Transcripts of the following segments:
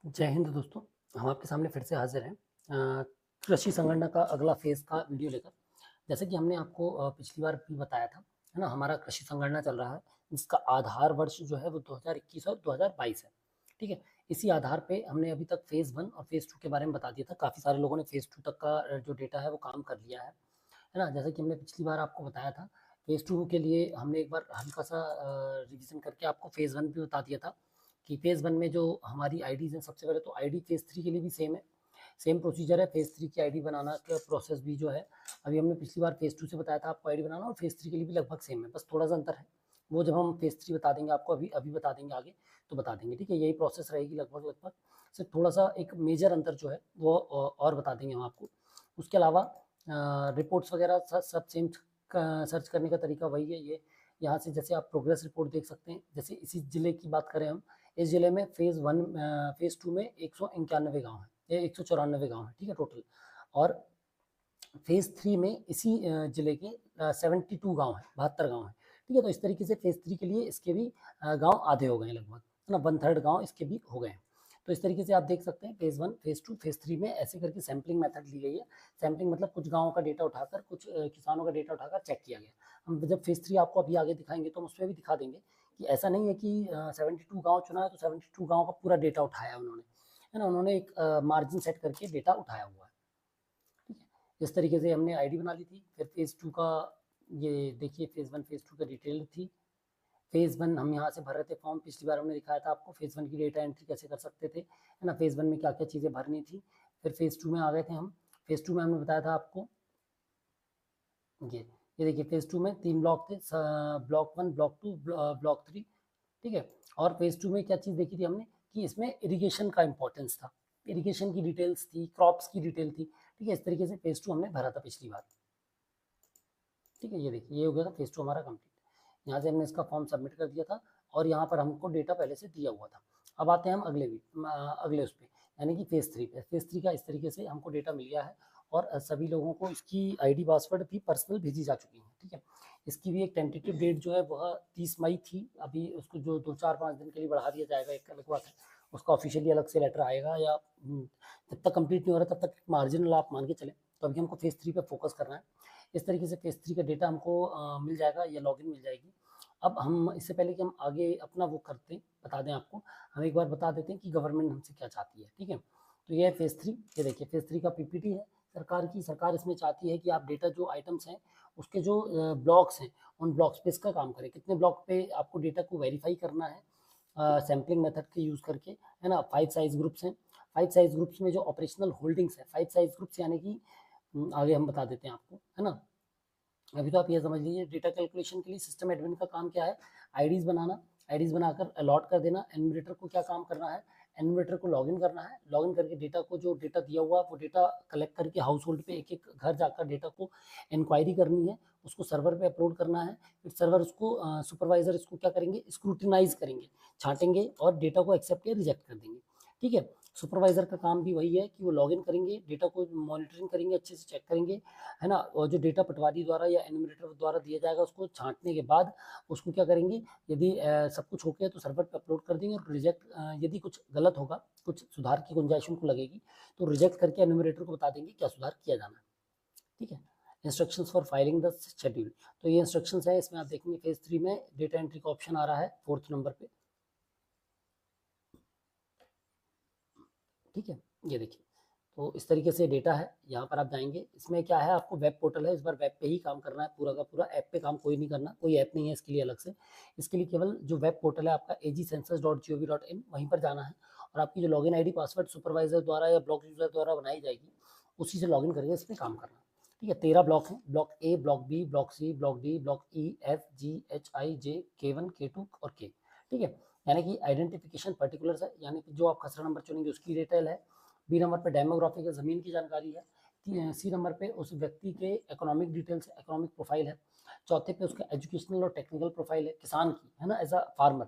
जय हिंद दोस्तों। हम आपके सामने फिर से हाजिर हैं कृषि संगणना का अगला फेज का वीडियो लेकर। जैसे कि हमने आपको पिछली बार भी बताया था, है ना, हमारा कृषि संगणना चल रहा है जिसका आधार वर्ष जो है वो 2021 और 2022 है। ठीक है, इसी आधार पे हमने अभी तक फेज 1 और फेज 2 के बारे में बता दिया था। काफ़ी सारे लोगों ने फेज 2 तक का जो डेटा है वो काम कर लिया है ना। जैसे कि हमने पिछली बार आपको बताया था, फेज 2 के लिए हमने एक बार हल्का सा रिवीजन करके आपको फेज 1 भी बता दिया था कि फेज़ 1 में जो हमारी आईडीज़ हैं, सबसे पहले तो आईडी फेज़ 3 के लिए भी सेम है, सेम प्रोसीजर है। फेज़ 3 की आईडी बनाना का प्रोसेस भी जो है, अभी हमने पिछली बार फेज़ 2 से बताया था आपको आईडी बनाना, और फेज़ 3 के लिए भी लगभग सेम है, बस थोड़ा-सा अंतर है। वो जब हम फेज़ 3 बता देंगे आपको, अभी अभी बता देंगे आगे, तो बता देंगे, ठीक है? यही प्रोसेस रहेगी लगभग-लगभग। सिर्फ थोड़ा-सा एक मेजर अंतर जो है वो और बता देंगे हम आपको। उसके अलावा रिपोर्ट्स वगैरह सब सेम, सर्च करने का तरीका वही है। ये यहाँ से जैसे आप प्रोग्रेस रिपोर्ट देख सकते हैं। जैसे इसी ज़िले की बात करें हम, इस ज़िले में फेज़ 2 में 191 गाँव हैं, ये 194 गाँव हैं, ठीक है, टोटल। और फेज़ 3 में इसी ज़िले के 72 गाँव हैं, 72 गाँव हैं, ठीक है। तो इस तरीके से फेज़ 3 के लिए इसके भी गाँव आधे हो गए हैं लगभग, है ना, 1/3 गाँव इसके भी हो गए हैं। तो इस तरीके से आप देख सकते हैं फेज़ 1, फेज़ 2, फेज़ 3 में ऐसे करके सैंपलिंग मेथड ली गई है। सैंपलिंग मतलब कुछ गाँवों का डेटा उठाकर, कुछ किसानों का डेटा उठाकर चेक किया गया। हम जब फेज़ 3 आपको अभी आगे दिखाएँगे तो हम उसमें भी दिखा देंगे कि ऐसा नहीं है कि 72 गाँव चुना है तो 72 गाँव का पूरा डेटा उठाया उन्होंने, है ना। उन्होंने एक मार्जिन सेट करके डेटा उठाया हुआ है, ठीक है। इस तरीके से हमने आईडी बना ली थी। फिर फेज़ 2 का ये देखिए, फेज़ 1, फेज़ 2 का डिटेल थी। फेज़ 1 हम यहाँ से भर रहे थे फॉर्म, पिछली बार हमने दिखाया था आपको फेज़ 1 की डेटा एंट्री कैसे कर सकते थे, है ना। फेज़ 1 में क्या-क्या चीज़ें भरनी थी। फिर फेज़ 2 में आ गए थे हम। फेज़ 2 में हमने बताया था आपको ये ये देखिए, फेज़ 2 में 3 ब्लॉक थे, ब्लॉक 1, ब्लॉक 2, ब्लॉक 3, ठीक है। और फेज़ 2 में क्या चीज़ देखी थी हमने कि इसमें इरिगेशन का इंपॉर्टेंस था। इरिगेशन की डिटेल्स थी, क्रॉप्स की डिटेल थी, ठीक है। इस तरीके से फेज़ 2 हमने भरा था पिछली बार, ठीक है। ये देखिए, ये हो गया था फेज़ 2 हमारा कंप्लीट। यहाँ से हमने इसका फॉर्म सबमिट कर दिया था और यहाँ पर हमको डेटा पहले से दिया हुआ था। अब आते हैं हम अगले उस पे, यानी कि फेज़ 3 पे। फेज़ 3 का इस तरीके से हमको डेटा मिल गया है और सभी लोगों को इसकी आईडी पासवर्ड भी पर्सनल भेजी जा चुकी है, ठीक है। इसकी भी एक टेंटेटिव डेट जो है वह 30 मई थी। अभी उसको जो 2-4-5 दिन के लिए बढ़ा दिया जाएगा, एक अलग बात है। उसका ऑफिशियली अलग से लेटर आएगा, या जब तक कंप्लीट नहीं हो रहा तब तक मार्जिनल आप मान के चलें। तो अभी हमको फेज़ 3 पे फोकस करना है। इस तरीके से फेज़ 3 का डेटा हमको मिल जाएगा, या लॉगिन मिल जाएगी। अब हम इससे पहले कि हम आगे अपना वो करते हैं, बता दें आपको, हम एक बार बता देते हैं कि गवर्नमेंट हमसे क्या चाहती है, ठीक है। तो ये है फेज़ 3। ये देखिए, फेज़ 3 का पीपीटी है सरकार की। सरकार इसमें चाहती है कि आप डेटा जो आइटम्स हैं, उसके जो ब्लॉक्स हैं, उन ब्लॉक्स पे इसका काम करें। कितने ब्लॉक पे आपको डेटा को वेरीफाई करना है सैम्पलिंग मेथड के यूज़ करके, है ना। 5 साइज़ ग्रुप्स हैं। 5 साइज़ ग्रुप्स में जो ऑपरेशनल होल्डिंग्स है, 5 साइज़ ग्रुप्स यानी कि आगे हम बता देते हैं आपको, है ना। अभी तो आप ये समझ लीजिए, डेटा कैलकुलेशन के लिए सिस्टम एडमिन का काम क्या है, आईडीज बनाना, आईडीज बनाकर अलॉट कर देना। एनुमरेटर को क्या काम करना है, एनुमरेटर को लॉगिन करना है। लॉगिन करके डेटा को, जो डेटा दिया हुआ है वो डेटा कलेक्ट करके हाउस होल्ड पे एक एक घर जाकर डेटा को इंक्वायरी करनी है, उसको सर्वर पे अपलोड करना है। फिर सर्वर उसको सुपरवाइजर इसको क्या करेंगे, स्क्रूटिनाइज करेंगे, छांटेंगे और डेटा को एक्सेप्ट या रिजेक्ट कर देंगे, ठीक है। सुपरवाइजर का काम भी वही है कि वो लॉगिन करेंगे, डेटा को मॉनिटरिंग करेंगे, अच्छे से चेक करेंगे, है ना। और जो डेटा पटवारी द्वारा या एनुमरेटर द्वारा दिया जाएगा, उसको छांटने के बाद उसको क्या करेंगे, यदि सब कुछ ओके है तो सर्वर पे अपलोड कर देंगे, और रिजेक्ट यदि कुछ गलत होगा, कुछ सुधार की गुंजाइश उनको लगेगी, तो रिजेक्ट करके एनुमरेटर को बता देंगे क्या सुधार किया जाना है, ठीक है। Instructions for filing the schedule, तो ये इंस्ट्रक्शंस है। इसमें आप देखेंगे फेज 3 में डेटा एंट्री का ऑप्शन आ रहा है 4th नंबर पे, ठीक है। ये देखिए, तो इस तरीके से डेटा है। यहाँ पर आप जाएंगे, इसमें क्या है, आपको वेब पोर्टल है, इस बार वेब पे ही काम करना है पूरा का पूरा। ऐप पे काम कोई नहीं करना, कोई ऐप नहीं है इसके लिए अलग से। इसके लिए केवल जो वेब पोर्टल है आपका agcensus.gov.in, वहीं पर जाना है, और आपकी जो लॉगिन आईडी पासवर्ड सुपरवाइजर द्वारा या ब्लॉक यूजर द्वारा बनाई जाएगी, उसी से लॉगिन करके इस पर काम करना, ठीक है। 13 ब्लॉक हैं, block A, block B, block C, block D, block E, F, G, H, I, J, K1, K2 और K, ठीक है। यानी कि आइडेंटिफिकेशन पर्टिकुलर्स है, यानी कि जो आप खसरा नंबर चुनेंगे उसकी डिटेल है। बी नंबर पे डेमोग्राफिक है, ज़मीन की जानकारी है। सी नंबर पे उस व्यक्ति के इकोनॉमिक डिटेल्स, इकोनॉमिक प्रोफाइल है। चौथे पे उसका एजुकेशनल और टेक्निकल प्रोफाइल है, किसान की, है ना, एज अ फार्मर।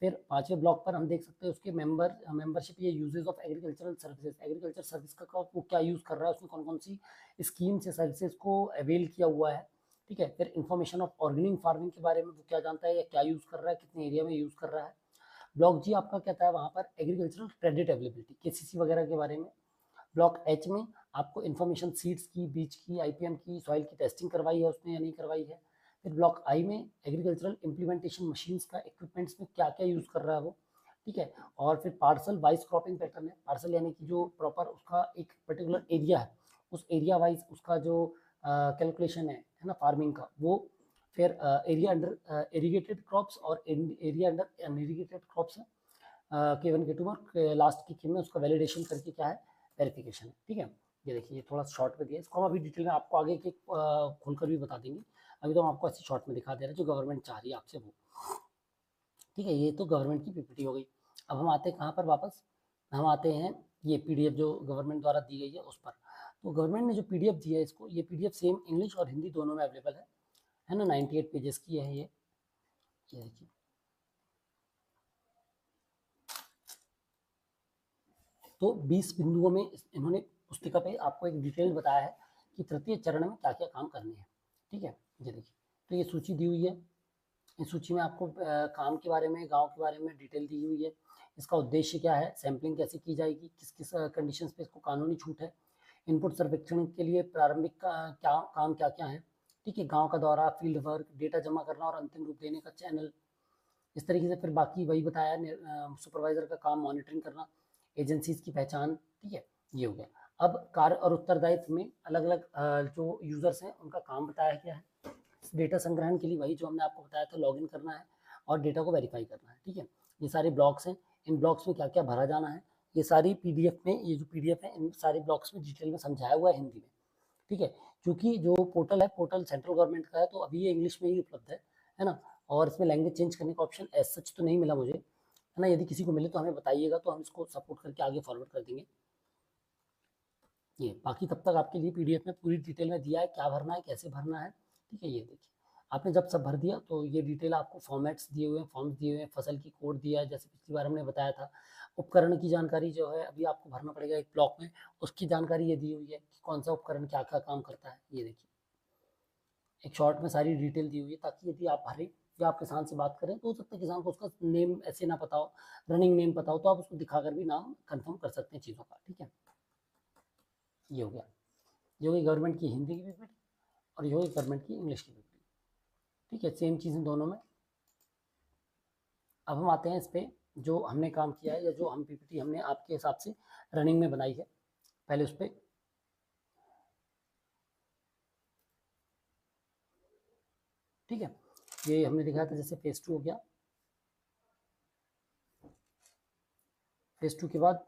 फिर 5वें ब्लॉक पर हम देख सकते हैं उसके मेंबरशिप या usages of agricultural services, agriculture service का वो क्या यूज़ कर रहा है, उसमें कौन कौन सी स्कीम्स या सर्विसेज को अवेल किया हुआ है, ठीक है। फिर इन्फॉर्मेशन ऑफ ऑर्गेनिक फार्मिंग के बारे में वो क्या जानता है या क्या यूज़ कर रहा है, कितने एरिया में यूज़ कर रहा है। ब्लॉक जी आपका कहता है वहाँ पर एग्रीकल्चरल क्रेडिट अवेलेबिलिटी, केसीसी वगैरह के बारे में। ब्लॉक एच में आपको इन्फॉर्मेशन सीड्स की, बीज की, आईपीएम की, सॉइल की टेस्टिंग करवाई है उसने या नहीं करवाई है। फिर ब्लॉक आई में एग्रीकल्चरल इम्प्लीमेंटेशन मशीन्स का, इक्विपमेंट्स में क्या क्या यूज़ कर रहा है वो, ठीक है। और फिर पार्सल वाइज क्रॉपिंग पैटर्न है, पार्सल यानी कि जो प्रॉपर उसका एक पर्टिकुलर एरिया है, उस एरिया वाइज उसका जो कैलकुलेशन है ना फार्मिंग का, वो फिर एरिया अंडर इरीगेटेड क्रॉप्स और एरिया अंडर अनइरीगेटेड क्रॉप्स है, K1 K2 और लास्ट की में उसका वैलिडेशन करके क्या है, वेरिफिकेशन है, ठीक है। ये देखिए ये थोड़ा शॉर्ट में दिया, इसको हम अभी डिटेल में आपको आगे के खोलकर भी बता देंगे, अभी तो हम आपको ऐसे शॉर्ट में दिखा दे रहे हैं जो गवर्नमेंट चाह रही है आपसे वो, ठीक है। ये तो गवर्नमेंट की पीपीटी हो गई। अब हम आते हैं कहाँ पर वापस, हम आते हैं ये पीडीएफ जो गवर्नमेंट द्वारा दी गई है उस पर। तो गवर्नमेंट ने जो पीडीएफ दी है इसको, ये पीडीएफ सेम इंग्लिश और हिंदी दोनों में अवेलेबल है ना, 98 पेजेस की है ये देखिए। तो 20 बिंदुओं में इन्होंने पुस्तिका पे आपको एक डिटेल बताया है कि तृतीय चरण में क्या क्या काम करने हैं, ठीक है। ये देखिए, तो ये सूची दी हुई है, इस सूची में आपको काम के बारे में, गांव के बारे में डिटेल दी हुई है। इसका उद्देश्य क्या है, सैंपलिंग कैसे की जाएगी, किस किस कंडीशंस पे इसको कानूनी छूट है, इनपुट सर्वेक्षण के लिए प्रारंभिक क्या काम क्या क्या है, ठीक है। गांव का दौरा, फील्ड वर्क, डेटा जमा करना और अंतिम रूप देने का चैनल, इस तरीके से। फिर बाकी वही बताया, सुपरवाइजर का काम मॉनिटरिंग करना, एजेंसीज की पहचान, ठीक है। ये हो गया। अब कार्य और उत्तरदायित्व में अलग अलग जो यूजर्स हैं उनका काम बताया गया है। डेटा संग्रहण के लिए वही जो हमने आपको बताया था, लॉगिन करना है और डेटा को वेरीफाई करना है, ठीक है। ये सारे ब्लॉक्स हैं, इन ब्लॉक्स में क्या क्या भरा जाना है, ये सारी पीडीएफ में, ये जो पीडीएफ है इन सारे ब्लॉक्स में डिटेल में समझाया हुआ है हिंदी में, ठीक है। क्योंकि जो पोर्टल है, पोर्टल सेंट्रल गवर्नमेंट का है, तो अभी ये इंग्लिश में ही उपलब्ध है ना। और इसमें लैंग्वेज चेंज करने का ऑप्शन एज सच तो नहीं मिला मुझे, है ना। यदि किसी को मिले तो हमें बताइएगा, तो हम इसको सपोर्ट करके आगे फॉरवर्ड कर देंगे। ये बाकी तब तक आपके लिए पीडीएफ में पूरी डिटेल में दिया है, क्या भरना है, कैसे भरना है, ठीक है। ये देखिए, आपने जब सब भर दिया तो ये डिटेल आपको फॉर्मेट्स दिए हुए हैं, फॉर्म्स दिए हुए हैं, फसल की कोड दिया है जैसे पिछली बार हमने बताया था। उपकरण की जानकारी जो है अभी आपको भरना पड़ेगा एक ब्लॉक में, उसकी जानकारी ये दी हुई है कि कौन सा उपकरण क्या क्या काम करता है। ये देखिए, एक शॉर्ट में सारी डिटेल दी हुई है, ताकि यदि आप भरें या आप किसान से बात करें तो हो सकता है किसान को उसका नेम ऐसे ना पता हो, रनिंग नेम पता हो, तो आप उसको दिखाकर भी नाम कंफर्म कर सकते हैं चीज़ों का, ठीक है। ये हो गया, ये होगी गवर्नमेंट की हिंदी की पीपीटी और ये होगी गवर्नमेंट की इंग्लिश की पीपीटी, ठीक है। सेम चीज़ें दोनों में। अब हम आते हैं इस पर जो हमने काम किया है, या जो हम पीपीटी हमने आपके हिसाब से रनिंग में बनाई है, पहले उस पर, ठीक है। ये हमने दिखाया था, जैसे फेज 2 हो गया, फेज 2 के बाद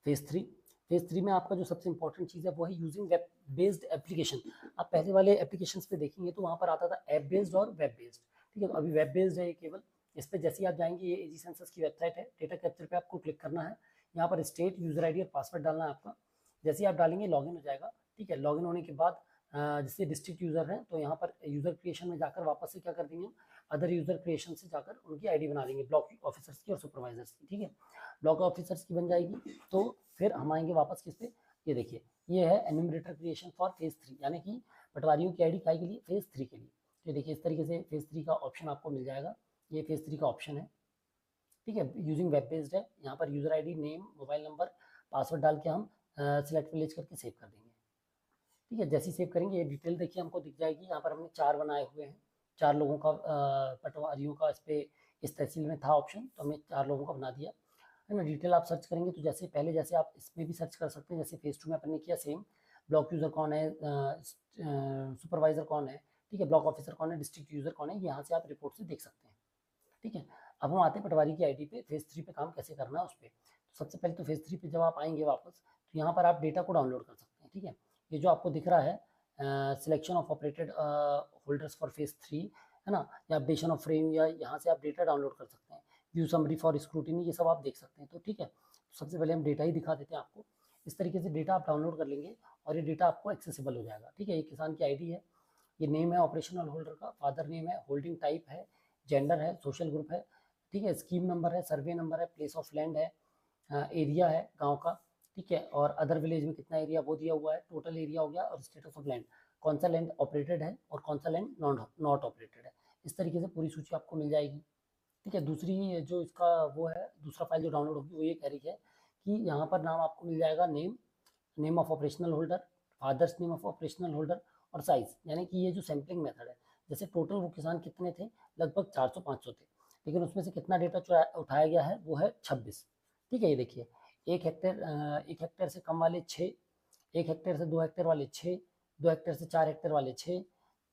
फेज 3। फेज 3 में आपका जो सबसे इंपॉर्टेंट चीज़ है वो है यूजिंग वेब बेस्ड एप्लीकेशन। आप पहले वाले एप्लीकेशंस पे देखेंगे तो वहाँ पर आता था ऐप बेस्ड और वेब बेस्ड, ठीक है। तो अभी वेब बेस्ड है ये केवल। इस पर जैसे ही आप जाएंगे, ये एजी सेंसस की वेबसाइट है, डेटा कैप्चर पे आपको क्लिक करना है, यहाँ पर स्टेट, यूजर आईडी और पासवर्ड डालना है आपका। जैसे ही आप डालेंगे लॉगिन हो जाएगा, ठीक है। लॉगिन होने के बाद जैसे डिस्ट्रिक्ट यूजर हैं तो यहाँ पर यूजर क्रिएशन में जाकर वापस से क्या कर देंगे, अदर यूजर क्रिएशन से जाकर उनकी आईडी बना देंगे, ब्लॉक ऑफिसर्स की और सुपरवाइजर्स की, ठीक है। ब्लॉक ऑफिसर्स की बन जाएगी तो फिर हम आएंगे वापस किस पे, ये देखिए, ये है एन्यूमरेटर क्रिएशन फॉर फेज 3, यानी कि पटवारियों की आईडी काय के लिए, फेज 3 के लिए। तो देखिए इस तरीके से फेज 3 का ऑप्शन आपको मिल जाएगा, ये फेज 3 का ऑप्शन है, ठीक है। यूजिंग वेब बेस्ड है, यहाँ पर user ID, name, mobile number, password डाल के हम सिलेक्ट विलेज करके सेव कर देंगे, ठीक है। जैसे ही सेव करेंगे ये डिटेल देखिए हमको दिख जाएगी। यहाँ पर हमने 4 बनाए हुए हैं, 4 लोगों का पटवारियों का इस पे, इस तहसील में था ऑप्शन, तो हमने 4 लोगों का बना दिया, है ना। डिटेल आप सर्च करेंगे तो जैसे पहले जैसे आप इसमें भी सर्च कर सकते हैं, जैसे फेज 2 में अपन ने किया सेम, ब्लॉक यूज़र कौन है, सुपरवाइज़र कौन है, ठीक है, ब्लॉक ऑफिसर कौन है, डिस्ट्रिक्ट यूज़र कौन है, यहाँ से आप रिपोर्ट से देख सकते हैं, ठीक है। अब हम आते हैं पटवारी की आईडी पे, फेज 3 पे काम कैसे करना है उस पर। तो सबसे पहले तो फेज 3 पे जब आप आएंगे वापस, तो यहाँ पर आप डेटा को डाउनलोड कर सकते हैं, ठीक है। ये जो आपको दिख रहा है, selection of operated holders for phase 3, है ना, या अपडेशन ऑफ फ्रेम, या यहाँ से आप डेटा डाउनलोड कर सकते हैं, व्यू समरी फॉर स्क्रूटिनी, ये सब आप देख सकते हैं, तो ठीक है। तो सबसे पहले हम डेटा ही दिखा देते हैं आपको। इस तरीके से डेटा आप डाउनलोड कर लेंगे और ये डेटा आपको एक्सेसिबल हो जाएगा, ठीक है। ये किसान की आईडी है, ये नेम है ऑपरेशनल होल्डर का, फादर नेम है, होल्डिंग टाइप है, जेंडर है, सोशल ग्रुप है, ठीक है, स्कीम नंबर है, सर्वे नंबर है, प्लेस ऑफ लैंड है, एरिया है गांव का, ठीक है। और अदर विलेज में कितना एरिया वो दिया हुआ है, टोटल एरिया हो गया, और स्टेटस ऑफ लैंड, कौन सा लैंड ऑपरेटेड है और कौन सा लैंड नॉट ऑपरेटेड है, इस तरीके से पूरी सूची आपको मिल जाएगी। ठीक है, दूसरी जो इसका वो है, दूसरा फाइल जो डाउनलोड होगी वो ये कह रही है कि यहाँ पर नाम आपको मिल जाएगा, name of operational holder, father's name of operational holder और साइज, यानी कि ये जो सैम्पलिंग मेथड है, जैसे टोटल वो किसान कितने थे, लगभग 400-500 थे, लेकिन उसमें से कितना डेटा उठाया गया है वो है 26। ठीक है, ये देखिए, 1 हेक्टेयर से कम वाले 6, 1 हेक्टेयर से 2 हेक्टेयर वाले 6, 2 हेक्टेयर से 4 हेक्टेयर वाले 6,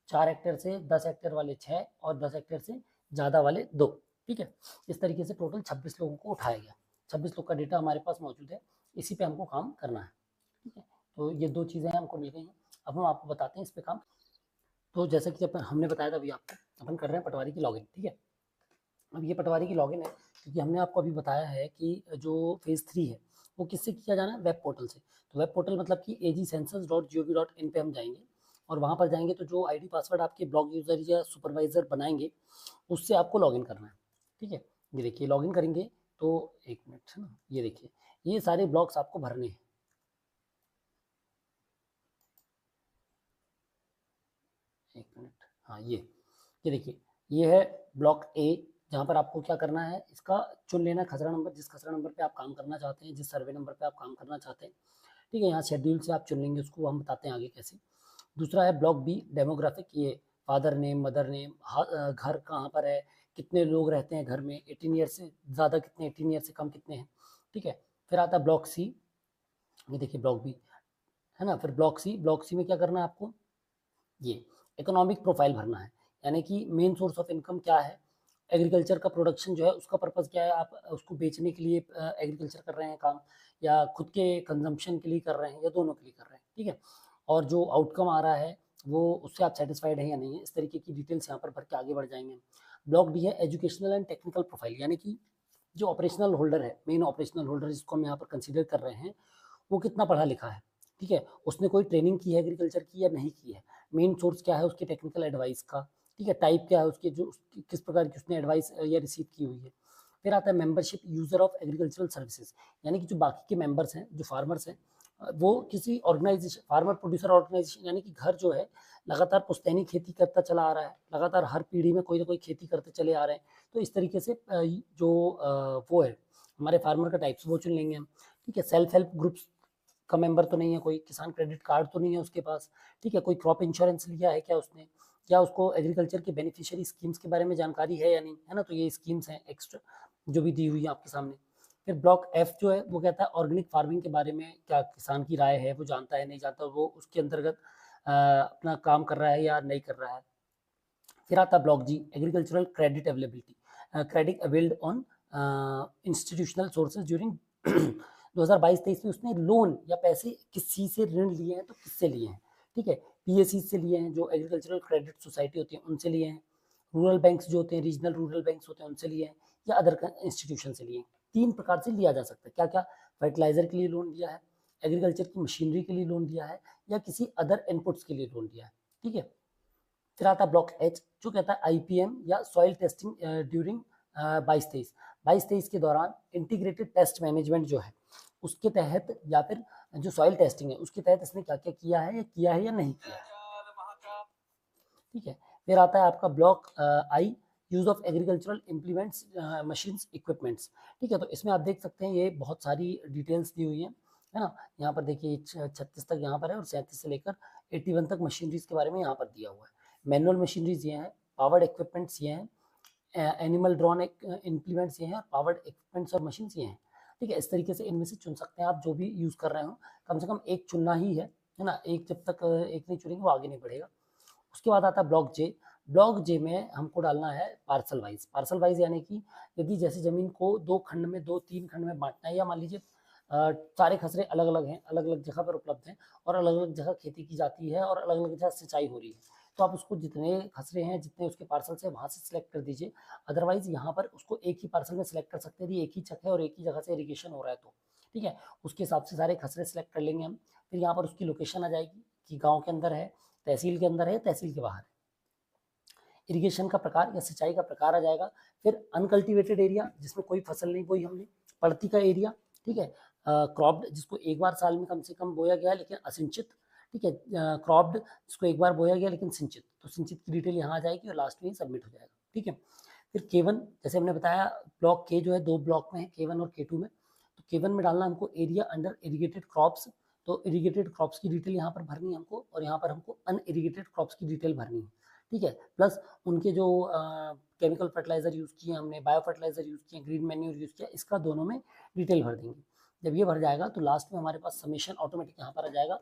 4 हेक्टेयर से 10 हेक्टेयर वाले 6 और 10 हेक्टेयर से ज़्यादा वाले 2। ठीक है, इस तरीके से टोटल 26 लोगों को उठाया गया, 26 लोग का डेटा हमारे पास मौजूद है, इसी पे हमको काम करना है। ठीक है, तो ये 2 चीज़ें हमको मिल गई हैं, अब हम आपको बताते हैं इस पे काम। तो जैसा कि हमने बताया था अभी आपको, अपन कर रहे हैं पटवारी की लॉगिन। ठीक है, अब ये पटवारी की लॉगिन है क्योंकि हमने आपको अभी बताया है कि जो फेज़ 3 है वो किससे किया जाना है, वेब पोर्टल से। तो वेब पोर्टल मतलब कि agcensus.gov.in पे हम जाएंगे और वहाँ पर जाएंगे तो जो आईडी पासवर्ड आपके ब्लॉग यूज़र या सुपरवाइज़र बनाएंगे उससे आपको लॉगिन करना है। ठीक है, ये देखिए लॉगिन करेंगे तो 1 मिनट है ना, ये देखिए ये सारे ब्लॉक्स आपको भरने हैं। एक मिनट, हाँ ये देखिए, ये है ब्लॉक ए, जहाँ पर आपको क्या करना है, इसका चुन लेना खसरा नंबर, जिस खसरा नंबर पे आप काम करना चाहते हैं, जिस सर्वे नंबर पे आप काम करना चाहते हैं। ठीक है, यहाँ शेड्यूल से आप चुन लेंगे, उसको हम बताते हैं आगे कैसे। दूसरा है ब्लॉक बी, डेमोग्राफिक, ये फादर नेम, मदर नेम, घर कहाँ पर है, कितने लोग रहते हैं घर में, 18 ईयर से ज़्यादा कितने, 18 ईयर से कम कितने हैं। ठीक है, फिर आता है ब्लॉक सी, ये देखिए ब्लॉक बी है ना, फिर ब्लॉक सी में क्या करना है आपको, ये इकोनॉमिक प्रोफाइल भरना है, यानी कि मेन सोर्स ऑफ इनकम क्या है, एग्रीकल्चर का प्रोडक्शन जो है उसका पर्पज़ क्या है, आप उसको बेचने के लिए एग्रीकल्चर कर रहे हैं काम, या खुद के कंजम्पशन के लिए कर रहे हैं, या दोनों के लिए कर रहे हैं। ठीक है, और जो आउटकम आ रहा है वो उससे आप सेटिस्फाइड हैं या नहीं है, इस तरीके की डिटेल्स यहाँ पर भर के आगे बढ़ जाएंगे। ब्लॉक डी है एजुकेशनल एंड टेक्निकल प्रोफाइल, यानी कि जो ऑपरेशनल होल्डर है, मेन ऑपरेशनल होल्डर जिसको हम यहाँ पर कंसिडर कर रहे हैं, वो कितना पढ़ा लिखा है। ठीक है, उसने कोई ट्रेनिंग की है एग्रीकल्चर की या नहीं की है, मेन सोर्स क्या है उसके टेक्निकल एडवाइस का। ठीक है, टाइप क्या है उसके, जो किस प्रकार की उसने एडवाइस या रिसीव की हुई है। फिर आता है membership user of agricultural services, यानी कि जो बाकी के मेंबर्स हैं, जो फार्मर्स हैं, वो किसी ऑर्गेनाइजेशन, फार्मर प्रोड्यूसर ऑर्गेनाइजेशन, यानी कि घर जो है लगातार पुश्तैनी खेती करता चला आ रहा है, लगातार हर पीढ़ी में कोई ना कोई खेती करते चले आ रहे हैं, तो इस तरीके से जो वो है हमारे फार्मर का टाइप्स वो चुन लेंगे हम। ठीक है, सेल्फ हेल्प ग्रुप्स का मेंबर तो नहीं है, कोई किसान क्रेडिट कार्ड तो नहीं है उसके पास। ठीक है, कोई क्रॉप इंश्योरेंस लिया है क्या उसने, क्या उसको एग्रीकल्चर के बेनिफिशियरी स्कीम्स के बारे में जानकारी है या नहीं, है ना, तो ये स्कीम्स हैं एक्स्ट्रा जो भी दी हुई है आपके सामने। फिर ब्लॉक एफ जो है वो कहता है ऑर्गेनिक फार्मिंग के बारे में क्या किसान की राय है, वो जानता है नहीं जानता, वो उसके अंतर्गत अपना काम कर रहा है या नहीं कर रहा है। फिर आता block ji, agricultural credit availability, credit availed on institutional sources during 2022-23 में उसने लोन या पैसे किसी से ऋण लिए हैं तो किससे लिए हैं। ठीक है, पीएससी से लिए हैं, जो एग्रीकल्चरल क्रेडिट सोसाइटी होती है उनसे लिए हैं, रूरल बैंक्स जो होते हैं, रीजनल रूरल बैंक्स होते हैं उनसे लिए हैं, या अदर इंस्टीट्यूशन से लिए हैं। 3 प्रकार से लिया जा सकता है, क्या क्या, फर्टिलाइजर के लिए लोन लिया है, एग्रीकल्चर की मशीनरी के लिए लोन लिया है, या किसी अदर इनपुट्स के लिए लोन लिया है। ठीक है, फिर आता है ब्लॉक एच जो कहता है आईपीएम या सॉइल टेस्टिंग ड्यूरिंग 22-23 के दौरान इंटीग्रेटेड पेस्ट मैनेजमेंट जो है उसके तहत, या फिर जो सॉइल टेस्टिंग है उसके तहत इसने क्या क्या किया है या नहीं किया है। ठीक है, फिर आता है आपका block I, use of agricultural implements machines equipments. ठीक है, तो इसमें आप देख सकते हैं ये बहुत सारी डिटेल्स दी हुई है ना, यहाँ पर देखिए 36 तक यहाँ पर है और 37 से लेकर 81 तक मशीनरीज के बारे में यहाँ पर दिया हुआ है। मैनुअल मशीनरीज ये हैं, पावर्ड इक्विपमेंट्स ये हैं, एनिमल ड्रॉन इम्प्लीमेंट्स ये हैं, पावर्ड इक्विपमेंट्स और मशीन्स ये हैं। ठीक है, इस तरीके से इनमें से चुन सकते हैं आप जो भी यूज़ कर रहे हो, कम से कम एक चुनना ही है ना, एक जब तक एक नहीं चुनेंगे वो आगे नहीं बढ़ेगा। उसके बाद आता है ब्लॉक जे, ब्लॉक जे में हमको डालना है पार्सल वाइज, यानी कि यदि जैसे जमीन को 2 खंड में, 2-3 खंड में बांटना है, या मान लीजिए सारे खसरे अलग अलग हैं, अलग अलग जगह पर उपलब्ध हैं और अलग अलग जगह खेती की जाती है और अलग अलग जगह सिंचाई हो रही है, तो आप उसको जितने खसरे हैं, जितने उसके पार्सल से वहाँ से सिलेक्ट कर दीजिए। अदरवाइज यहाँ पर उसको एक ही पार्सल में सिलेक्ट कर सकते हैं, यदि एक ही चक है और एक ही जगह से इरीगेशन हो रहा है तो। ठीक है, उसके हिसाब से सारे खसरे सिलेक्ट कर लेंगे हम। फिर यहाँ पर उसकी लोकेशन आ जाएगी कि गाँव के अंदर है, तहसील के अंदर है, तहसील के बाहर है। इरिगेशन का प्रकार या सिंचाई का प्रकार आ जाएगा। फिर अनकल्टिवेटेड एरिया जिसमें कोई फसल नहीं बोई हमने, पड़ती का एरिया। ठीक है, क्रॉप्ड जिसको एक बार साल में कम से कम बोया गया है लेकिन असिंचित ठीक है। क्रॉप्ड इसको एक बार बोया गया लेकिन सिंचित, तो सिंचित की डिटेल यहाँ आ जाएगी और लास्ट में ही सबमिट हो जाएगा। ठीक है। फिर K1 जैसे हमने बताया ब्लॉक K जो है 2 ब्लॉक में है, K1 और K2 में। तो K1 में डालना हमको एरिया अंडर इरीगेटेड क्रॉप्स, तो इरीगेटेड क्रॉप्स की डिटेल यहाँ पर भरनी है हमको, और यहाँ पर हमको अनइरीगेटेड क्रॉप्स की डिटेल भरनी है। ठीक है। प्लस उनके जो केमिकल फर्टिलाइजर यूज़ किए हमने, बायो फर्टिलाइजर यूज़ किए, ग्रीन मैन्योर यूज़ किया, इसका दोनों में डिटेल भर देंगे। जब ये भर जाएगा तो लास्ट में हमारे पास समीशन ऑटोमेटिक यहाँ पर आ जाएगा,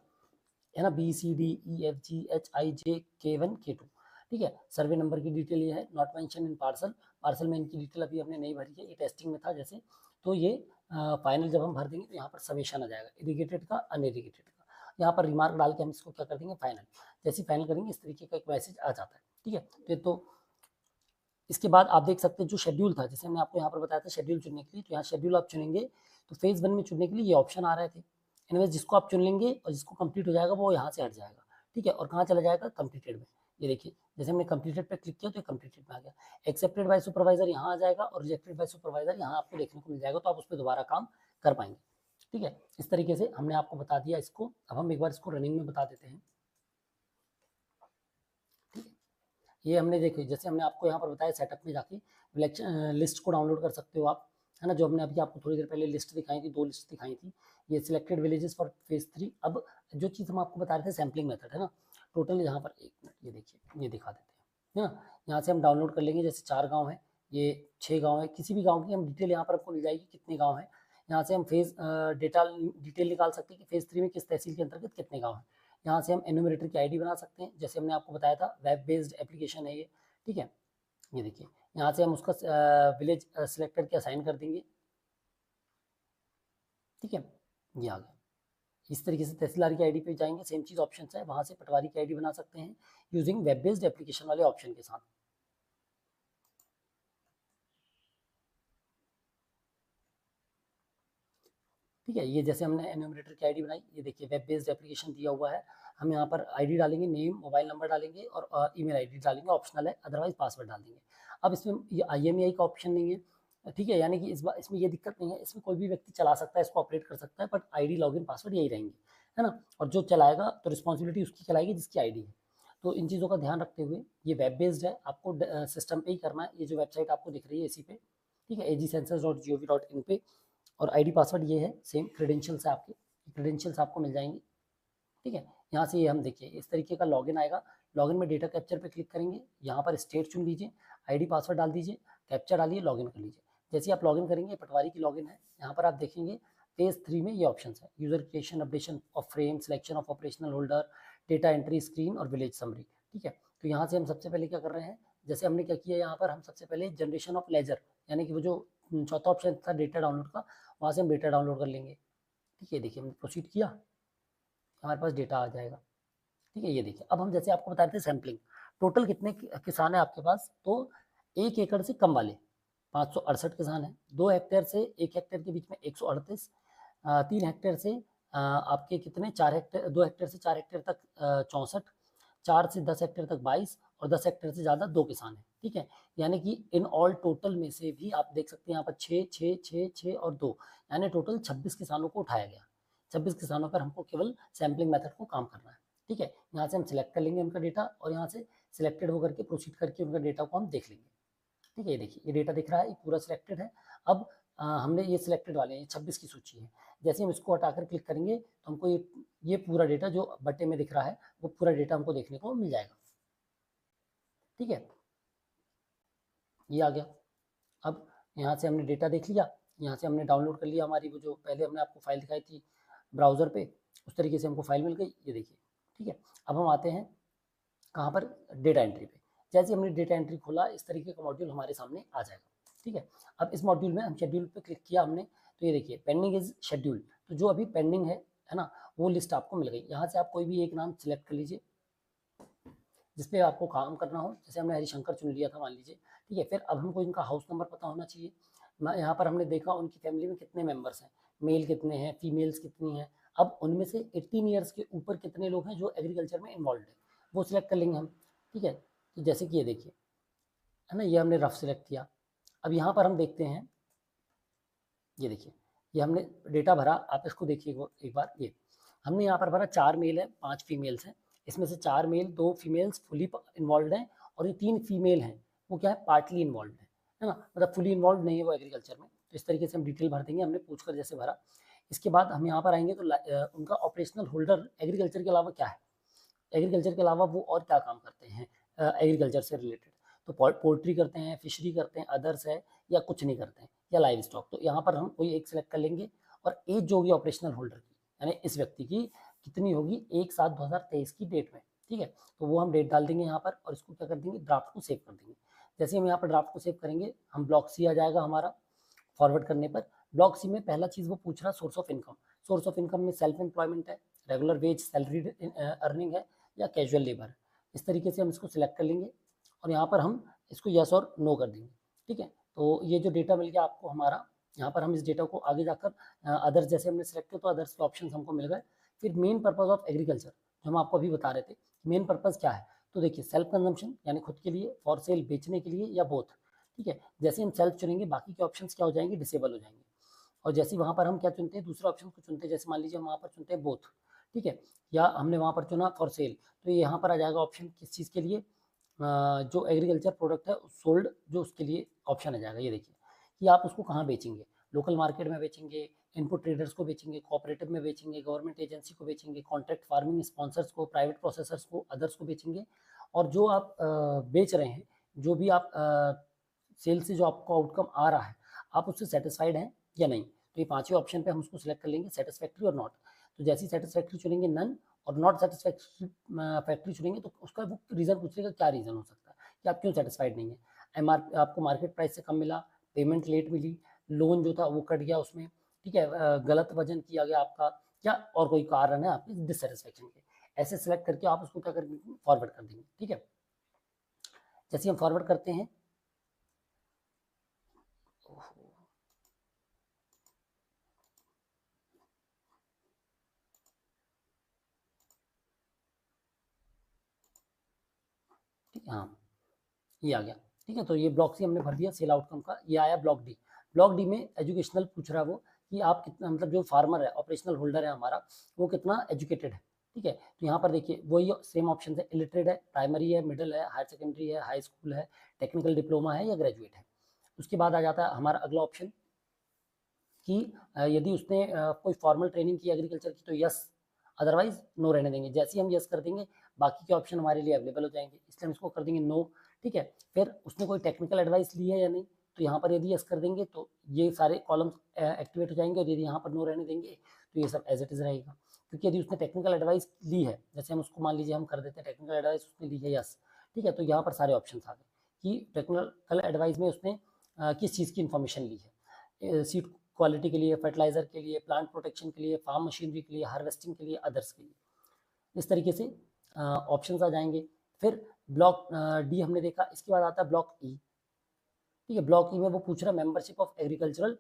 है ना, BCDEFGHIJK1 K2। ठीक है। सर्वे नंबर की डिटेल ये है, not mention in parcel, parcel में इनकी डिटेल अभी हमने नहीं भरी है, ये टेस्टिंग में था जैसे। तो ये फाइनल जब हम भर देंगे तो यहाँ पर समेशन आ जाएगा, इरीगेटेड का अनइरीगेटेड का। यहाँ पर रिमार्क डाल के हम इसको क्या कर देंगे, फाइनल। जैसे फाइनल करेंगे इस तरीके का एक मैसेज आ जाता है। ठीक है। तो इसके बाद आप देख सकते हैं जो शेड्यूल था, जैसे हमने आपको यहाँ पर बताया था शेड्यूल चुनने के लिए, तो यहाँ शेड्यूल आप चुनेंगे तो फेज 1 में चुनने के लिए ये ऑप्शन आ रहे थे। एनीवेज जिसको आप चुन लेंगे और जिसको कंप्लीट हो जाएगा वो यहाँ से हट जाएगा। ठीक है। और कहाँ चला जाएगा, कंप्लीटेड में। ये देखिए जैसे हमने कंप्लीटेड पे क्लिक किया तो ये कंप्लीटेड में आ गया। एक्सेप्टेड बाय सुपरवाइजर यहाँ आ जाएगा और रिजेक्टेड बाय सुपरवाइजर यहाँ आपको देखने को मिल जाएगा, तो आप उस पर दोबारा काम कर पाएंगे। ठीक है। इस तरीके से हमने आपको बता दिया इसको। अब हम एक बार इसको रनिंग में बता देते हैं। ये हमने देखो जैसे हमने आपको यहाँ पर बताया सेटअप में जाके लिस्ट को डाउनलोड कर सकते हो आप, है ना, जो हमने अभी आपको थोड़ी देर पहले लिस्ट दिखाई थी, 2 लिस्ट दिखाई थी। ये सिलेक्टेड विलेजेस फॉर फेज 3। अब जो चीज़ हम आपको बता रहे थे सैम्पलिंग मेथड, है ना, टोटल यहाँ पर एक मिनट ये देखिए, ये दिखा देते हैं, है ना। यहाँ से हम डाउनलोड कर लेंगे, जैसे 4 गाँव है, ये 6 गाँव है, किसी भी गाँव की हम डिटेल यहाँ पर आपको मिल जाएगी कितने गाँव है। यहाँ से हम फेज डिटेल निकाल सकते हैं कि फेज 3 में किस तहसील के अंतर्गत कितने गाँव हैं। यहाँ से हम एन्यूमरेटर की आईडी बना सकते हैं, जैसे हमने आपको बताया था वेब बेस्ड एप्लीकेशन है ये। ठीक है। ये देखिए यहाँ से हम उसका विलेज सिलेक्ट करके असाइन कर देंगे। ठीक है। ये आ गया। इस तरीके से तहसीलदार की आईडी पे जाएंगे, सेम चीज़ ऑप्शन है, वहाँ से पटवारी की आईडी बना सकते हैं यूजिंग वेब बेस्ड एप्लीकेशन वाले ऑप्शन के साथ। ठीक है। ये जैसे हमने एन्यूमरेटर की आईडी बनाई, ये देखिए वेब बेस्ड एप्लीकेशन दिया हुआ है। हम यहाँ पर आईडी डालेंगे, नेम मोबाइल नंबर डालेंगे और ईमेल आईडी डालेंगे, ऑप्शनल है, अदरवाइज पासवर्ड डाल देंगे। अब इसमें ये IMEI का ऑप्शन नहीं है। ठीक है। यानी कि इस बार इसमें ये दिक्कत नहीं है, इसमें कोई भी व्यक्ति चला सकता है, इसको ऑपरेट कर सकता है, बट आईडी लॉगिन पासवर्ड यही रहेंगे, है ना। और जो चलाएगा तो रिस्पॉन्सिबिलिटी उसकी चलाएगी जिसकी आईडी है। तो इन चीज़ों का ध्यान रखते हुए ये वेब बेस्ड है, आपको सिस्टम पे ही करना है। ये जो वेबसाइट आपको दिख रही है इसी पे, ठीक है, agcensus.gov.in पे। और आईडी पासवर्ड ये है, सेम क्रेडेंशियल्स है आपके, क्रेडेंशियल्स आपको मिल जाएंगे। ठीक है। यहाँ से ये हम देखिए इस तरीके का लॉगिन आएगा। लॉगिन में डेटा कैप्चर पे क्लिक करेंगे, यहाँ पर स्टेट चुन लीजिए, आईडी पासवर्ड डाल दीजिए, कैप्चर डालिए, लॉगिन कर लीजिए। जैसे आप लॉगिन करेंगे, पटवारी की लॉगिन है, यहाँ पर आप देखेंगे फेज 3 में ये ऑप्शन है, user creation, updation of frame, selection of operational holder, data entry screen और विलेज समरी। ठीक है। तो यहाँ से हम सबसे पहले क्या कर रहे हैं, जैसे हमने क्या किया यहाँ पर, हम सबसे पहले जनरेशन ऑफ लेजर, यानी कि वो जो चौथा ऑप्शन था डेटा डाउनलोड का, वहाँ से हम डेटा डाउनलोड कर लेंगे। ठीक है। देखिए हमने प्रोसीड किया, हमारे पास डेटा आ जाएगा। ठीक है। ये देखिए अब हम जैसे आपको बता रहे थे सैम्पलिंग, टोटल कितने किसान हैं आपके पास, तो 1 एकड़ से कम वाले 568 किसान हैं, 2 हेक्टेयर से 1 हेक्टेयर के बीच में 138, 3 हेक्टेयर से आपके कितने 4 हेक्टेयर, 2 हेक्टेयर से 4 हेक्टेयर तक 64, 4 से 10 हेक्टेयर तक 22 और 10 हेक्टेयर से ज़्यादा 2 किसान हैं। ठीक है। यानी कि इन ऑल टोटल में से भी आप देख सकते हैं यहाँ पर 6 6 6 6 और 2, यानी टोटल 26 किसानों को उठाया गया। 26 किसानों पर हमको केवल सैम्पलिंग मेथड को काम करना है। ठीक है। यहाँ से हम सिलेक्ट कर लेंगे उनका डेटा और यहाँ से सिलेक्टेड होकर के प्रोसीड करके उनका डेटा को हम देख लेंगे। ठीक है। ये देखिए ये डेटा दिख रहा है, ये पूरा सिलेक्टेड है। अब हमने ये सिलेक्टेड वाले हैं, 26 की सूची है। जैसे हम इसको हटाकर क्लिक करेंगे तो हमको ये पूरा डेटा जो बट्टे में दिख रहा है वो पूरा डेटा हमको देखने को मिल जाएगा। ठीक है। ये आ गया। अब यहाँ से हमने डेटा देख लिया, यहाँ से हमने डाउनलोड कर लिया हमारी वो जो पहले हमने आपको फाइल दिखाई थी ब्राउज़र पे, उस तरीके से हमको फाइल मिल गई, ये देखिए। ठीक है। अब हम आते हैं कहाँ पर, डेटा एंट्री पे। जैसे हमने डेटा एंट्री खोला इस तरीके का मॉड्यूल हमारे सामने आ जाएगा। ठीक है। अब इस मॉड्यूल में हम शेड्यूल पे क्लिक किया हमने, तो ये देखिए पेंडिंग इज शेड्यूल, तो जो अभी पेंडिंग है ना, वो लिस्ट आपको मिल गई। यहाँ से आप कोई भी एक नाम सिलेक्ट कर लीजिए जिसपे आपको काम करना हो, जैसे हमने हरिशंकर चुन लिया था मान लीजिए। ठीक है। फिर अब हमको इनका हाउस नंबर पता होना चाहिए। यहाँ पर हमने देखा उनकी फैमिली में कितने मेंबर्स हैं, मेल कितने हैं, फीमेल्स कितनी हैं। अब उनमें से 18 ईयर्स के ऊपर कितने लोग हैं जो एग्रीकल्चर में इन्वॉल्व है, वो सिलेक्ट कर लेंगे हम। ठीक है। तो जैसे कि ये देखिए, है ना, ये हमने रफ सिलेक्ट किया। अब यहाँ पर हम देखते हैं, ये देखिए ये हमने डेटा भरा, आप इसको देखिए एक बार, ये हमने यहाँ पर भरा 4 मेल है, 5 फीमेल्स हैं। इसमें से 4 मेल, 2 फीमेल्स फुली इन्वॉल्व हैं और ये 3 फीमेल हैं वो क्या है, पार्टली इन्वॉल्व है ना, मतलब फुली इन्वॉल्व नहीं है वो एग्रीकल्चर में। तो इस तरीके से हम डिटेल भर देंगे, हमने पूछकर जैसे भरा। इसके बाद हम यहाँ पर आएंगे तो उनका ऑपरेशनल होल्डर एग्रीकल्चर के अलावा क्या है, एग्रीकल्चर के अलावा वो और क्या काम करते हैं एग्रीकल्चर से रिलेटेड। तो पोल्ट्री करते हैं, फिशरी करते हैं, अदर्स है, या कुछ नहीं करते हैं, या लाइव स्टॉक। तो यहाँ पर हम कोई एक सिलेक्ट कर लेंगे और एज जो होगी ऑपरेशनल होल्डर की, यानी इस व्यक्ति की कितनी होगी 1/7/2023 की डेट में, ठीक है। तो वो हम डेट डाल देंगे यहाँ पर और इसको क्या कर देंगे, ड्राफ्ट को सेव कर देंगे। जैसे हम यहाँ पर ड्राफ्ट को सेव करेंगे, हम ब्लॉक सी आ जाएगा हमारा फॉरवर्ड करने पर। ब्लॉक सी में पहला चीज वो पूछ रहा है source of income. Source of income में सेल्फ एम्प्लॉयमेंट है, रेगुलर वेज सैलरीड अर्निंग है, या कैजुअल लेबर है। इस तरीके से हम इसको सिलेक्ट कर लेंगे और यहाँ पर हम इसको यस और नो कर देंगे, ठीक है। तो ये जो डेटा मिल गया आपको हमारा, यहाँ पर हम इस डेटा को आगे जाकर अदर्स जैसे हमने सिलेक्ट किया तो अदर्स के ऑप्शन हमको मिल गए। फिर मेन पर्पज ऑफ एग्रीकल्चर जो हम आपको अभी बता रहे थे, मेन पर्पज क्या है, तो देखिए सेल्फ कंजम्पशन यानी खुद के लिए, फॉर सेल बेचने के लिए, या बोथ, ठीक है। जैसे हम सेल्फ चुनेंगे बाकी के ऑप्शंस क्या हो जाएंगे, डिसेबल हो जाएंगे। और जैसे वहाँ पर हम क्या चुनते हैं, दूसरे ऑप्शन को चुनते हैं, जैसे मान लीजिए हम वहाँ पर चुनते हैं बोथ, ठीक है, या हमने वहाँ पर चुना फॉर सेल, तो यहाँ पर आ जाएगा ऑप्शन किस चीज़ के लिए, जो एग्रीकल्चर प्रोडक्ट है सोल्ड, जो उसके लिए ऑप्शन आ जाएगा। ये देखिए कि आप उसको कहाँ बेचेंगे, लोकल मार्केट में बेचेंगे, इनपुट ट्रेडर्स को बेचेंगे, कोऑपरेटिव में बेचेंगे, गवर्नमेंट एजेंसी को बेचेंगे, कॉन्ट्रैक्ट फार्मिंग स्पॉन्सर्स को, प्राइवेट प्रोसेसर्स को, अदर्स को बेचेंगे। और जो आप बेच रहे हैं, जो भी आप सेल से जो आपको आउटकम आ रहा है, आप उससे सेटिस्फाइड हैं या नहीं। तो ये पांचवें ऑप्शन पे हम उसको सिलेक्ट कर लेंगे, सेटिस्फैक्ट्री और नॉट। तो जैसे ही सेटिस्फैक्ट्री चुनेंगे नन, और नॉट सेटिस्फैक्ट्री फैक्ट्री चुनेंगे तो उसका वो रीज़न पूछेगा क्या रीज़न हो सकता है कि आप क्यों सेटिस्फाइड नहीं है। आपको मार्केट प्राइस से कम मिला, पेमेंट लेट मिली, लोन जो था वो कट गया उसमें, ठीक है, गलत वजन किया गया आपका, या और कोई कारण है आपकी डिससेटिस्फेक्शन के। ऐसे सेलेक्ट करके आप उसको क्या कर देंगे, फॉरवर्ड कर देंगे, ठीक है। जैसे हम फॉरवर्ड करते हैं, ठीक है, हाँ ये आ गया, ठीक है। तो ये ब्लॉक सी हमने भर दिया सेल आउटकम का। ये आया ब्लॉक डी। ब्लॉक डी में एजुकेशनल पूछ रहा है वो कि आप कितना, मतलब जो फार्मर है, ऑपरेशनल होल्डर है हमारा, वो कितना एजुकेटेड है, ठीक है। तो यहाँ पर देखिए वही सेम ऑप्शन है, इलिटरेट है, प्राइमरी है, मिडिल है, हायर सेकेंडरी है, हाई स्कूल है, टेक्निकल डिप्लोमा है, या ग्रेजुएट है। उसके बाद आ जाता है हमारा अगला ऑप्शन कि यदि उसने कोई फॉर्मल ट्रेनिंग की एग्रीकल्चर की तो यस, अदरवाइज नो रहने देंगे। जैसे ही हम यस कर देंगे बाकी के ऑप्शन हमारे लिए अवेलेबल हो जाएंगे, इसलिए हम इसको कर देंगे नो, ठीक है। फिर उसने कोई टेक्निकल एडवाइस ली है या नहीं, तो यहाँ पर यदि यस कर देंगे तो ये सारे कॉलम्स एक्टिवेट हो जाएंगे, और यदि यहाँ पर नो रहने देंगे तो ये सब एज इट इज रहेगा। क्योंकि यदि उसने टेक्निकल एडवाइस ली है, जैसे हम उसको मान लीजिए हम कर देते हैं टेक्निकल एडवाइस उसने ली है यस, ठीक है, तो यहाँ पर सारे ऑप्शन आ गए कि टेक्निकल एडवाइस में उसने किस चीज़ की इंफॉर्मेशन ली है, सीड क्वालिटी के लिए, फर्टिलाइजर के लिए, प्लांट प्रोटेक्शन के लिए, फार्म मशीनरी के लिए, हार्वेस्टिंग के लिए, अदर्स के लिए। इस तरीके से ऑप्शंस आ जाएंगे। फिर ब्लॉक डी हमने देखा, इसके बाद आता है ब्लॉक ई, ठीक है। ब्लॉक ई में वो पूछ रहा है मेंबरशिप ऑफ एग्रीकल्चरल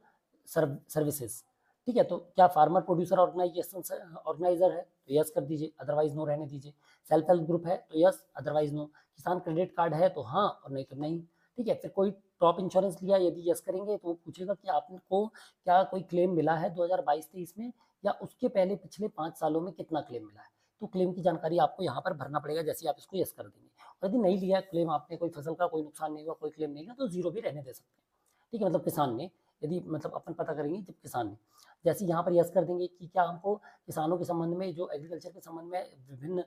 सर्विसेज, ठीक है। तो क्या फार्मर प्रोड्यूसर ऑर्गेनाइजेशन ऑर्गेनाइजर है तो यस कर दीजिए, अदरवाइज नो रहने दीजिए। सेल्फ हेल्प ग्रुप है तो यस, अदरवाइज नो। किसान क्रेडिट कार्ड है तो हाँ, और नहीं तो नहीं, ठीक है। फिर कोई क्रॉप इंश्योरेंस लिया, यदि यस करेंगे तो वो पूछेगा कि आपको क्या कोई क्लेम मिला है 2022-23 में, या उसके पहले पिछले 5 सालों में कितना क्लेम मिला है। तो क्लेम की जानकारी आपको यहाँ पर भरना पड़ेगा जैसे ही आप इसको यस कर देंगे। और यदि नहीं लिया क्लेम आपने, कोई फसल का कोई नुकसान नहीं हुआ, कोई क्लेम नहीं हुआ, तो जीरो भी रहने दे सकते हैं, ठीक है। मतलब किसान ने, यदि मतलब अपन पता करेंगे जब किसान ने, जैसे यहाँ पर यस कर देंगे कि क्या हमको किसानों के संबंध में, जो एग्रीकल्चर के संबंध में विभिन्न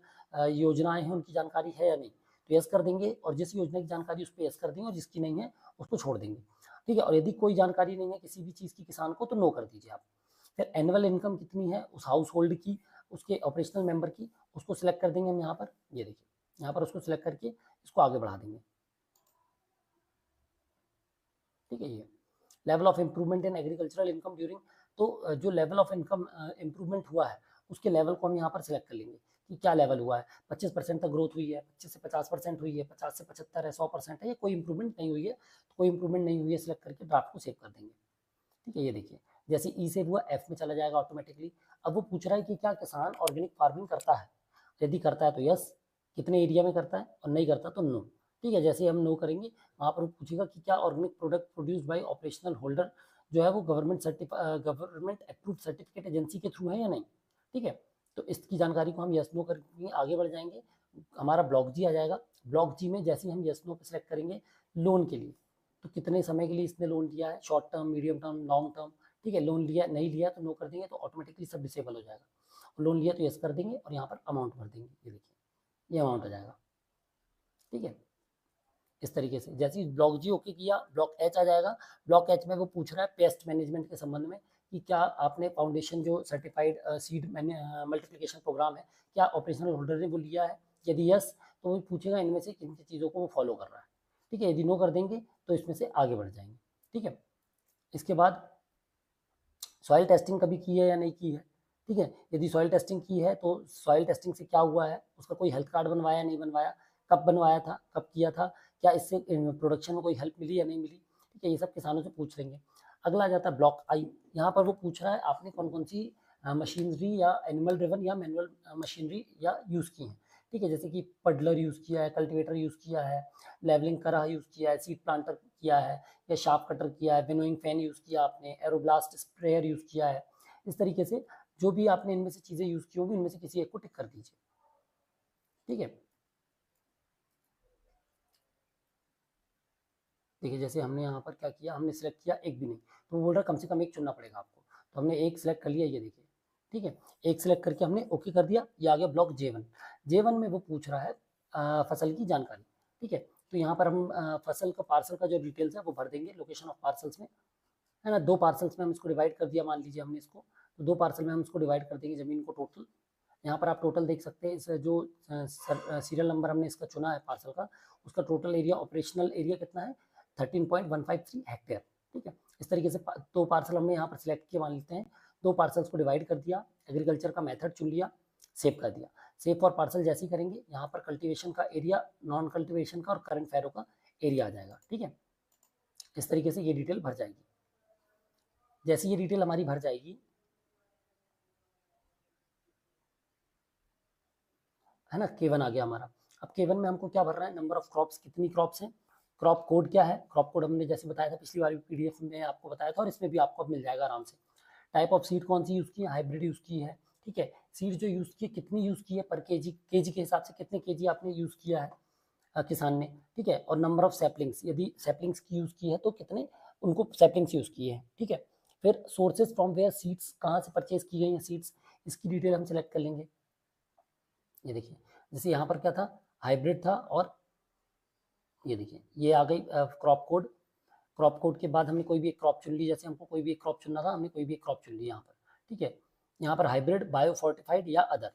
योजनाएं हैं उनकी जानकारी है या नहीं, तो यस कर देंगे। और जिस योजना की जानकारी उस पर यस कर देंगे, और जिसकी नहीं है उसको छोड़ देंगे, ठीक है। और यदि कोई जानकारी नहीं है किसी भी चीज़ की किसान को तो नो कर दीजिए आप। फिर एनुअल इनकम कितनी है उस हाउस होल्ड की, उसके ऑपरेशनल मेंबर की, उसको सिलेक्ट कर देंगे हम यहाँ पर। ये देखिए यहाँ पर उसको सिलेक्ट करके इसको आगे बढ़ा देंगे, ठीक है। ये level of improvement in agricultural income during, तो जो लेवल ऑफ इनकम इम्प्रूवमेंट हुआ है उसके लेवल को हम यहाँ पर सिलेक्ट कर लेंगे कि क्या लेवल हुआ है। 25% तक ग्रोथ हुई है, 25 से 50% हुई है, 50 से 75 है, 100% है, या कोई इंप्रूवमेंट नहीं हुई है। तो कोई इंप्रूवमेंट नहीं हुई है सिलेक्ट करके ड्राफ्ट को सेव कर देंगे, ठीक है। ये देखिए जैसे ई सेव हुआ, एफ में चला जाएगा ऑटोमेटिकली। अब वो पूछ रहा है कि क्या किसान ऑर्गेनिक फार्मिंग करता है, यदि करता है तो यस, कितने एरिया में करता है, और नहीं करता तो नो, ठीक है। जैसे हम नो करेंगे वहाँ पर वो पूछेगा कि क्या organic product produce by operational holder जो है वो गवर्नमेंट अप्रूव्ड सर्टिफिकेट एजेंसी के थ्रू है या नहीं, ठीक है। तो इसकी जानकारी को हम यस नो करके आगे बढ़ जाएंगे। हमारा ब्लॉक जी आ जाएगा। ब्लॉक जी में जैसे ही हम यस नो पे सेलेक्ट करेंगे लोन के लिए, तो कितने समय के लिए इसने लोन लिया है, short term, medium term, long term, ठीक है। लोन लिया, नहीं लिया तो नो कर देंगे, तो ऑटोमेटिकली सब डिसेबल हो जाएगा। लोन लिया तो यस कर देंगे और यहाँ पर अमाउंट भर देंगे। ये देखिए, ये अमाउंट आ जाएगा, ठीक है। इस तरीके से जैसे ही ब्लॉक जी ओके किया, ब्लॉक एच आ जाएगा। ब्लॉक एच में वो पूछ रहा है पेस्ट मैनेजमेंट के संबंध में कि क्या आपने फाउंडेशन जो सर्टिफाइड सीड मल्टीप्लिकेशन प्रोग्राम है, क्या ऑपरेशनल होल्डर ने वो लिया है। यदि यस, तो वो पूछेगा इनमें से किन चीज़ों को वो फॉलो कर रहा है, ठीक है। यदि नो कर देंगे तो इसमें से आगे बढ़ जाएंगे, ठीक है। इसके बाद सॉइल टेस्टिंग कभी की है या नहीं की है, ठीक है। यदि सॉइल टेस्टिंग की है तो सॉइल टेस्टिंग से क्या हुआ है, उसका कोई हेल्थ कार्ड बनवाया नहीं बनवाया, कब बनवाया था, कब किया था, क्या इससे प्रोडक्शन में कोई हेल्प मिली या नहीं मिली, ठीक है। ये सब किसानों से पूछ लेंगे। अगला आ जाता है ब्लॉक आई। यहाँ पर वो पूछ रहा है आपने कौन कौन सी मशीनरी या एनिमल ड्रिवन या मैनुअल मशीनरी या यूज़ की हैं, ठीक है। जैसे कि पडलर यूज़ किया है, कल्टिवेटर यूज़ किया है, लेवलिंग करा यूज़ किया है, सीड प्लांटर किया है, या शार्प कटर किया है, विनोइंग फैन यूज़ किया आपने, एरोब्लास्ट स्प्रेयर यूज़ किया है। इस तरीके से जो भी आपने इनमें से चीज़ें यूज़ की होंगी, इनमें से किसी एक को टिक कर दीजिए, ठीक है। देखिए, जैसे हमने यहाँ पर क्या किया, हमने सिलेक्ट किया एक भी नहीं, तो वो बोल रहा है कम से कम एक चुनना पड़ेगा आपको। तो हमने एक सिलेक्ट कर लिया, ये देखिए, ठीक है। एक सिलेक्ट करके हमने ओके कर दिया। ये आ गया ब्लॉक J1। J1 में वो पूछ रहा है फसल की जानकारी, ठीक है। तो यहाँ पर हम फसल का पार्सल का जो डिटेल्स है वो भर देंगे लोकेशन ऑफ पार्सल्स में, है ना। 2 पार्सल्स में हम इसको डिवाइड कर दिया, मान लीजिए हमने इसको, तो 2 पार्सल में हम इसको डिवाइड कर देंगे ज़मीन को टोटल। यहाँ पर आप टोटल देख सकते हैं, इस जो सीरियल नंबर हमने इसका चुना है पार्सल का, उसका टोटल एरिया, ऑपरेशनल एरिया कितना है, 13.153 हेक्टेयर, ठीक है। इस तरीके से 2 पार्सल हमने यहाँ पर सिलेक्ट किए, मान लेते हैं। 2 पार्सल्स को डिवाइड कर दिया, एग्रीकल्चर का मेथड चुन लिया, सेव कर दिया। सेव फॉर पार्सल जैसे ही करेंगे, यहाँ पर कल्टीवेशन का एरिया, नॉन कल्टीवेशन का और करंट फैरो का एरिया आ जाएगा, ठीक है। इस तरीके से ये डिटेल भर जाएगी। जैसे ये डिटेल हमारी भर जाएगी, है ना, K1 आ गया हमारा। अब K1 में हमको क्या भरना है, नंबर ऑफ क्रॉप्स, कितनी क्रॉप्स हैं, क्रॉप कोड क्या है। क्रॉप कोड हमने जैसे बताया था पिछली बार पीडीएफ में आपको बताया था, और इसमें भी आपको अब मिल जाएगा आराम से। टाइप ऑफ सीड कौन सी यूज़ की है, हाइब्रिड यूज़ की है, ठीक है। सीड जो यूज़ की है कितनी यूज़ की है पर केजी, केजी के हिसाब से कितने केजी आपने यूज़ किया है किसान ने, ठीक है। और नंबर ऑफ सैपलिंग्स, यदि सैपलिंग्स की यूज़ की है तो कितने उनको सैपलिंग्स यूज़ किए हैं, ठीक है। फिर सोर्सेज फ्रॉम वेयर सीड्स, कहाँ से परचेज की गई हैं सीड्स, इसकी डिटेल हम सेलेक्ट कर लेंगे। ये देखिए, जैसे यहाँ पर क्या था, हाइब्रिड था, और ये देखिए ये आ गई क्रॉप कोड। क्रॉप कोड के बाद हमने कोई भी एक क्रॉप चुन ली, जैसे हमको कोई भी एक क्रॉप चुनना था, हमने कोई भी एक क्रॉप चुन ली यहाँ पर, ठीक है। यहाँ पर हाइब्रिड, बायो फोर्टिफाइड या अदर,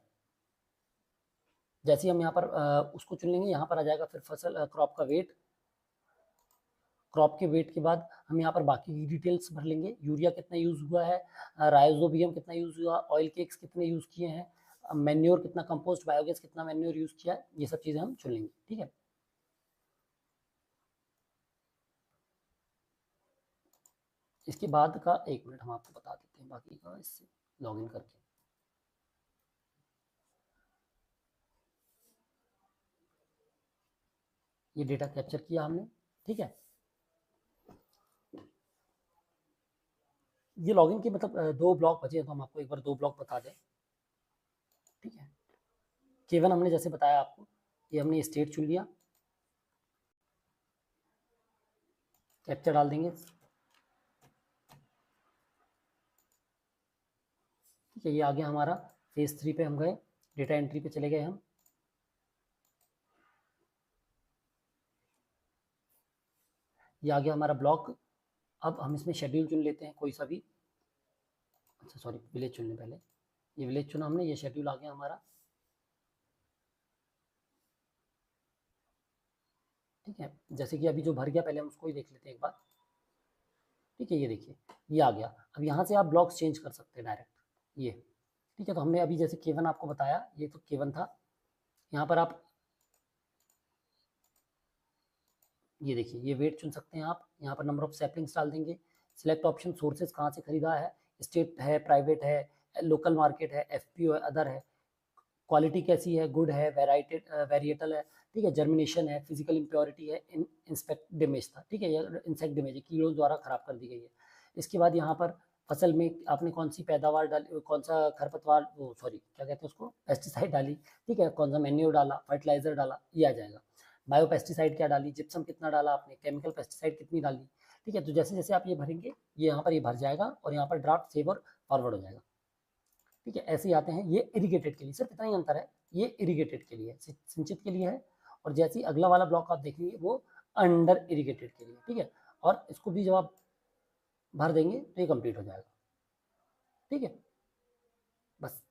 जैसे हम यहाँ पर उसको चुन लेंगे, यहाँ पर आ जाएगा फिर फसल क्रॉप का वेट। क्रॉप के वेट के बाद हम यहाँ पर बाकी की डिटेल्स भर लेंगे, यूरिया कितना यूज़ हुआ है, राइजोबियम कितना यूज़ हुआ, ऑयल केक्स कितने यूज़ किए हैं, मैन्योर कितना, कंपोस्ट बायोगैस कितना मैन्योर यूज़ किया है, ये सब चीज़ें हम चुन लेंगे, ठीक है। इसके बाद का 1 मिनट हम आपको बता देते हैं बाकी का, इससे लॉगिन करके। ये डेटा कैप्चर किया हमने, ठीक है। ये लॉगिन के मतलब 2 ब्लॉक बचे हैं, तो हम आपको एक बार 2 ब्लॉक बता दें, ठीक है। केवन हमने जैसे बताया आपको, ये हमने स्टेट चुन लिया, कैप्चर डाल देंगे, ठीक है। ये आ गया हमारा फेज 3 पे हम गए, डेटा एंट्री पे चले गए हम। ये आ गया हमारा ब्लॉक। अब हम इसमें शेड्यूल चुन लेते हैं कोई सा भी, अच्छा सॉरी, विलेज चुनने पहले, ये विलेज चुना हमने, ये शेड्यूल आ गया हमारा, ठीक है। जैसे कि अभी जो भर गया, पहले हम उसको ही देख लेते हैं एक बार, ठीक है। ये देखिए, ये आ गया। अब यहाँ से आप ब्लॉक्स चेंज कर सकते हैं डायरेक्ट, ये, ठीक है। तो हमने अभी जैसे केवन आपको बताया, ये तो केवन था। यहाँ पर आप ये देखिए, ये वेट चुन सकते हैं आप, यहाँ पर नंबर ऑफ सैपलिंग्स डाल देंगे, सिलेक्ट ऑप्शन, सोर्सेज कहाँ से खरीदा है, स्टेट है, प्राइवेट है, लोकल मार्केट है, एफपीओ है, अदर है, क्वालिटी कैसी है, गुड है, वेराइटेड वेरिएटल है, ठीक है, जर्मिनेशन है, फिजिकल इम्प्योरिटी है, इंस्पेक्ट डैमेज था, ठीक है, ये इंसेक्ट डैमेज है, कीड़ों द्वारा खराब कर दी गई है। इसके बाद यहाँ पर फसल में आपने कौन सी पैदावार डाली, कौन सा खरपतवार, वो सॉरी क्या कहते हैं उसको, पेस्टिसाइड डाली, ठीक है, कौन सा मैन्योर डाला, फर्टिलाइजर डाला, ये आ जाएगा। बायो पेस्टिसाइड क्या डाली, जिप्सम कितना डाला आपने, केमिकल पेस्टिसाइड कितनी डाली, ठीक है। तो जैसे जैसे आप ये भरेंगे, ये यहाँ पर ये भर जाएगा और यहाँ पर ड्राफ्ट सेव और फॉरवर्ड हो जाएगा, ठीक है। ऐसे ही आते हैं, ये इरिगेटेड के लिए, सिर्फ इतना ही अंतर है, ये इरिगेटेड के लिए है, सिंचित के लिए है, और जैसे ही अगला वाला ब्लॉक आप देखेंगे वो अंडर इरिगेटेड के लिए, ठीक है। और इसको भी जब आप भर देंगे तो ये कंप्लीट हो जाएगा, ठीक है। बस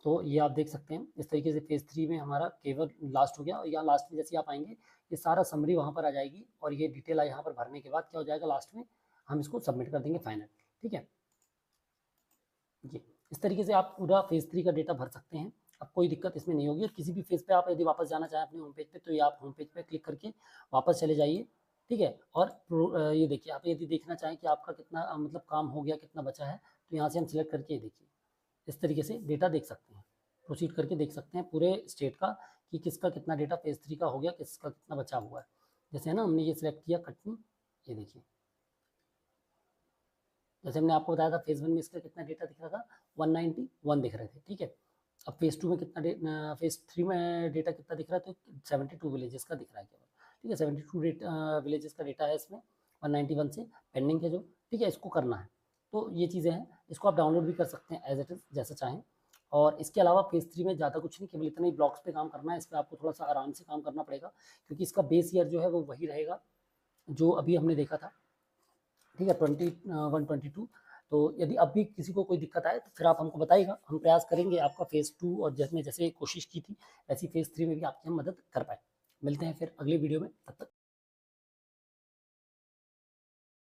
तो ये आप देख सकते हैं इस तरीके से फेज 3 में हमारा केवल लास्ट हो गया, और यहाँ लास्ट में जैसे आप आएंगे ये सारा समरी वहाँ पर आ जाएगी, और ये डिटेल यहाँ पर भरने के बाद क्या हो जाएगा, लास्ट में हम इसको सबमिट कर देंगे फाइनल, ठीक है। जी, इस तरीके से आप पूरा फेज 3 का डेटा भर सकते हैं। अब कोई दिक्कत इसमें नहीं होगी। किसी भी फेज पे आप यदि वापस जाना चाहें अपने होम पेज पे, तो ये आप होम पेज पे क्लिक करके वापस चले जाइए, ठीक है। और ये देखिए, आप यदि देखना चाहें कि आपका कितना मतलब काम हो गया, कितना बचा है, तो यहाँ से हम सिलेक्ट करके ये देखिए, इस तरीके से डेटा देख सकते हैं, प्रोसीड करके देख सकते हैं पूरे स्टेट का कि किसका कितना डेटा फेज 3 का हो गया, किसका कितना बचा हुआ है। जैसे है ना, हमने ये सिलेक्ट किया कटनी, ये देखिए, जैसे हमने आपको बताया था फेज 1 में इसका कितना डेटा दिख रहा था, 191 दिख रहे थे, ठीक है। अब फेज 2 में कितना, फेज 3 में डेटा कितना दिख रहा है, तो 72 विलेजेस का दिख रहा है केवल, ठीक है। 72 विलेजेस का डेटा है इसमें, 191 से पेंडिंग है जो, ठीक है, इसको करना है। तो ये चीज़ें हैं, इसको आप डाउनलोड भी कर सकते हैं एज इट इज़, जैसा चाहें। और इसके अलावा फेज 3 में ज़्यादा कुछ नहीं, केवल इतना ही ब्लॉक्स पे काम करना है। इस पर आपको थोड़ा सा आराम से काम करना पड़ेगा, क्योंकि इसका बेस ईयर जो है वो वही रहेगा जो अभी हमने देखा था, ठीक है, 21-22। तो यदि अब भी किसी को कोई दिक्कत आए तो फिर आप हमको बताइएगा, हम प्रयास करेंगे आपका फेज़ 2 और जैसे कोशिश की थी वैसी फेज़ 3 में भी आपकी हम मदद कर पाए। मिलते हैं फिर अगले वीडियो में, तब तक